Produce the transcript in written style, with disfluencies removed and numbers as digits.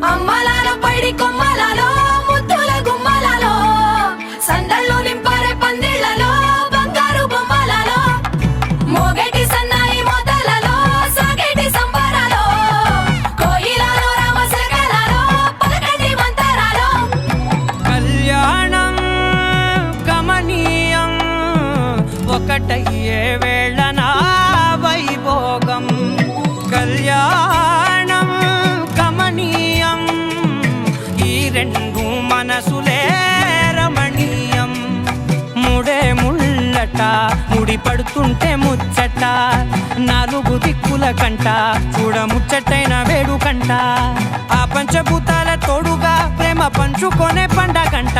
అమ్మలాలో పైడి కొమ్మలాలో ముద్దుల గుమ్మలాలో సందళ్ళు నింపరే పందిళ్లలో బంగారు బొమ్మలాలో మోగేటి సన్నాయి మోతలలో సాగేటి సంబరాలో కోయిలలో రామశకలలో పలకటి మంతరాలో కళ్యాణం గమనీయం ఒకటయ్యే వేళ నా వైభోగం కళ్యాణం గమనీయం ఈ రెండు మనసులే రమణీయం ముడే ముళ్ళట ముడి పడుతుంటే ముచ్చట నాలుగు దిక్కుల కంట చూడ ముచ్చటైన వేడుకంట ఆ పంచభూతాల తోడుగా ప్రేమ పంచుకొనే పండగంట